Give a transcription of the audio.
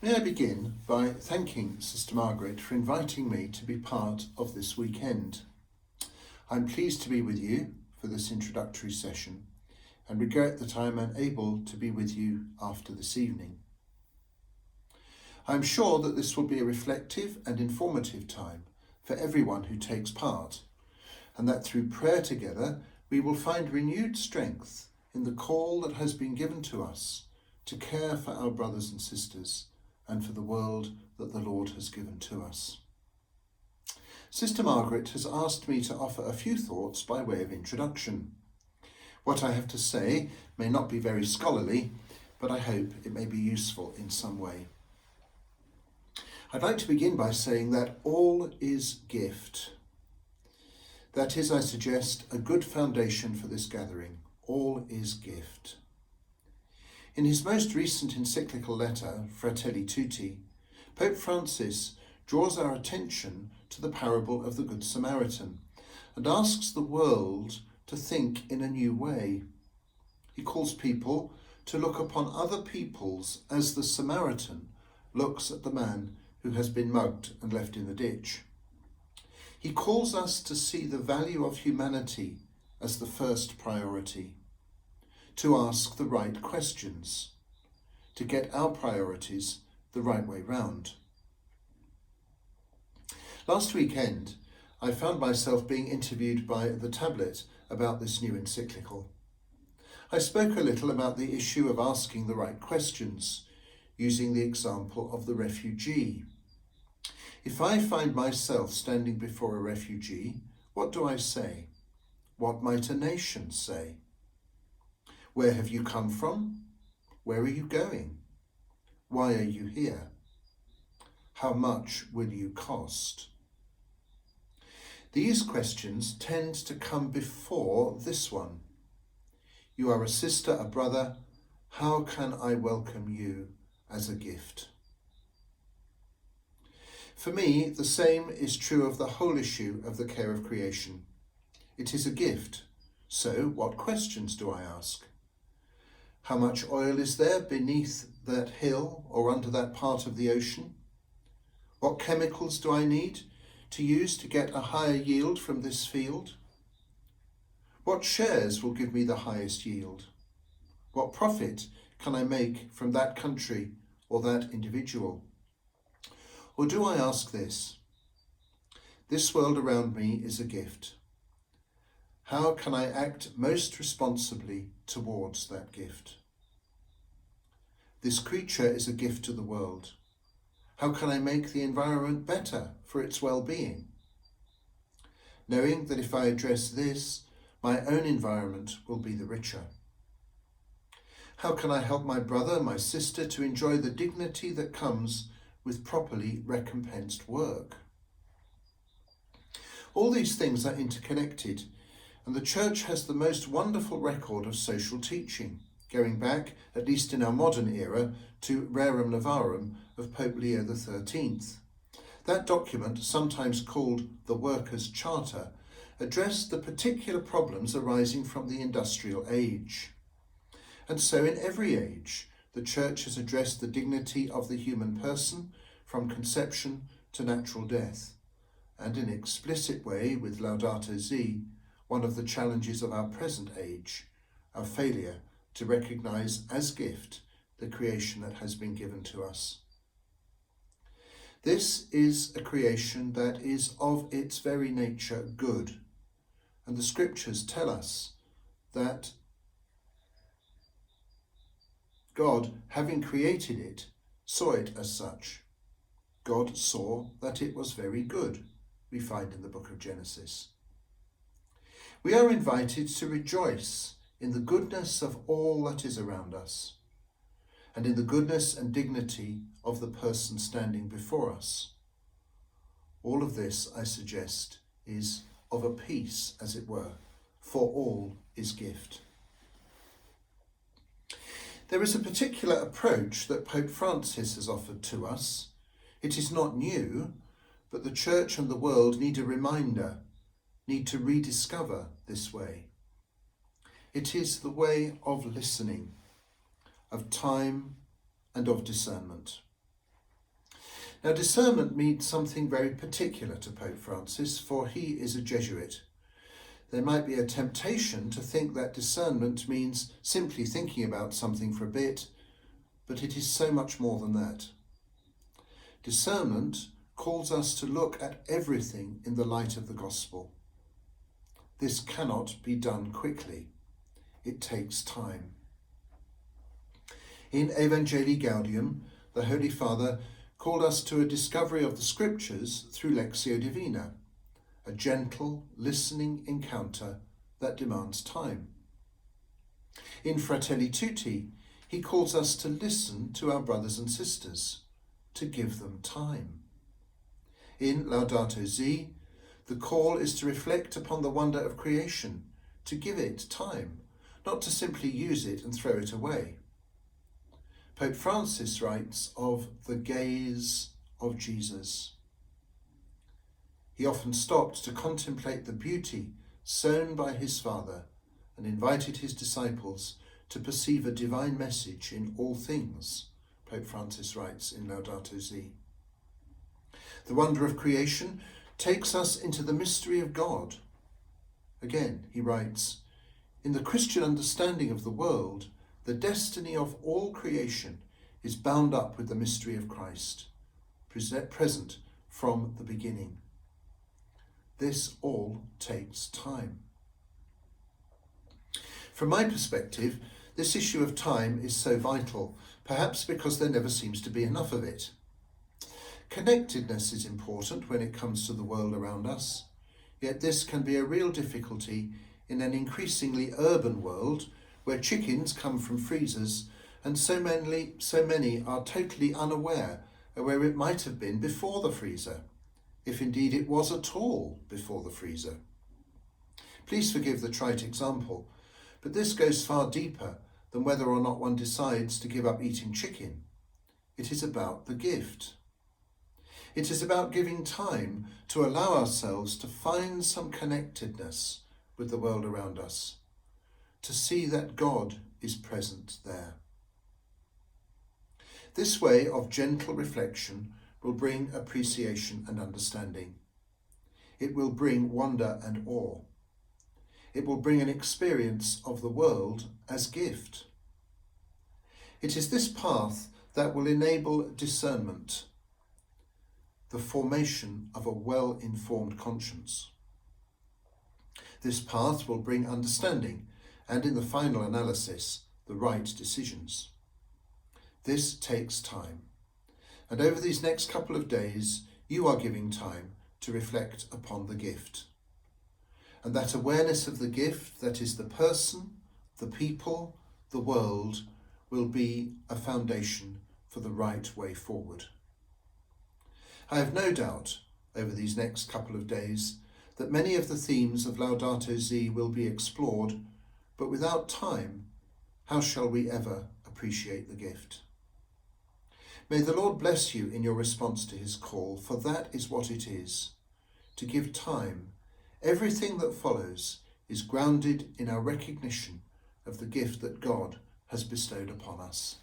May I begin by thanking Sister Margaret for inviting me to be part of this weekend. I'm pleased to be with you for this introductory session and regret that I am unable to be with you after this evening. I'm sure that this will be a reflective and informative time for everyone who takes part, and that through prayer together we will find renewed strength in the call that has been given to us to care for our brothers and sisters and for the world that the Lord has given to us. Sister Margaret has asked me to offer a few thoughts by way of introduction. What I have to say may not be very scholarly, but I hope it may be useful in some way. I'd like to begin by saying that all is gift. That is, I suggest, a good foundation for this gathering. All is gift. In his most recent encyclical letter, Fratelli Tutti, Pope Francis draws our attention to the parable of the Good Samaritan and asks the world to think in a new way. He calls people to look upon other peoples as the Samaritan looks at the man who has been mugged and left in the ditch. He calls us to see the value of humanity as the first priority, to ask the right questions, to get our priorities the right way round. Last weekend, I found myself being interviewed by The Tablet about this new encyclical. I spoke a little about the issue of asking the right questions, using the example of the refugee. If I find myself standing before a refugee, what do I say? What might a nation say? Where have you come from? Where are you going? Why are you here? How much will you cost? These questions tend to come before this one. You are a sister, a brother. How can I welcome you as a gift? For me, the same is true of the whole issue of the care of creation. It is a gift. So, what questions do I ask? How much oil is there beneath that hill or under that part of the ocean? What chemicals do I need to use to get a higher yield from this field? What shares will give me the highest yield? What profit can I make from that country or that individual? Or do I ask this? This world around me is a gift. How can I act most responsibly towards that gift? This creature is a gift to the world. How can I make the environment better for its well-being? Knowing that if I address this, my own environment will be the richer. How can I help my brother, my sister to enjoy the dignity that comes with properly recompensed work? All these things are interconnected, and the Church has the most wonderful record of social teaching, going back, at least in our modern era, to Rerum Novarum of Pope Leo XIII. That document, sometimes called the Workers' Charter, addressed the particular problems arising from the industrial age. And so in every age, the Church has addressed the dignity of the human person from conception to natural death, and in an explicit way with Laudato Si, one of the challenges of our present age, our failure to recognise as gift the creation that has been given to us. This is a creation that is of its very nature good, and the scriptures tell us that God, having created it, saw it as such. God saw that it was very good, we find in the book of Genesis. We are invited to rejoice in the goodness of all that is around us, and in the goodness and dignity of the person standing before us. All of this, I suggest, is of a piece, as it were, for all is gift. There is a particular approach that Pope Francis has offered to us. It is not new, but the Church and the world need a reminder, need to rediscover this way. It is the way of listening, of time and of discernment. Now, discernment means something very particular to Pope Francis, for he is a Jesuit. There might be a temptation to think that discernment means simply thinking about something for a bit, but it is so much more than that. Discernment calls us to look at everything in the light of the gospel. This cannot be done quickly. It takes time. In Evangelii Gaudium, the Holy Father called us to a discovery of the Scriptures through Lectio Divina, a gentle, listening encounter that demands time. In Fratelli Tutti, he calls us to listen to our brothers and sisters, to give them time. In Laudato Si, the call is to reflect upon the wonder of creation, to give it time, not to simply use it and throw it away. Pope Francis writes of the gaze of Jesus. He often stopped to contemplate the beauty sown by his Father and invited his disciples to perceive a divine message in all things, Pope Francis writes in Laudato Si. The wonder of creation takes us into the mystery of God. Again, he writes, in the Christian understanding of the world, the destiny of all creation is bound up with the mystery of Christ, present from the beginning. This all takes time. From my perspective, this issue of time is so vital, perhaps because there never seems to be enough of it. Connectedness is important when it comes to the world around us, yet this can be a real difficulty in an increasingly urban world where chickens come from freezers and so many are totally unaware of where it might have been before the freezer, if indeed it was at all before the freezer. Please forgive the trite example, but this goes far deeper than whether or not one decides to give up eating chicken. It is about the gift. It is about giving time to allow ourselves to find some connectedness with the world around us, to see that God is present there. This way of gentle reflection will bring appreciation and understanding. It will bring wonder and awe. It will bring an experience of the world as gift. It is this path that will enable discernment, the formation of a well-informed conscience. This path will bring understanding and, in the final analysis, the right decisions. This takes time. And over these next couple of days, you are giving time to reflect upon the gift. And that awareness of the gift, that is the person, the people, the world, will be a foundation for the right way forward. I have no doubt, over these next couple of days, that many of the themes of Laudato Si will be explored, but without time, how shall we ever appreciate the gift? May the Lord bless you in your response to his call, for that is what it is, to give time. Everything that follows is grounded in our recognition of the gift that God has bestowed upon us.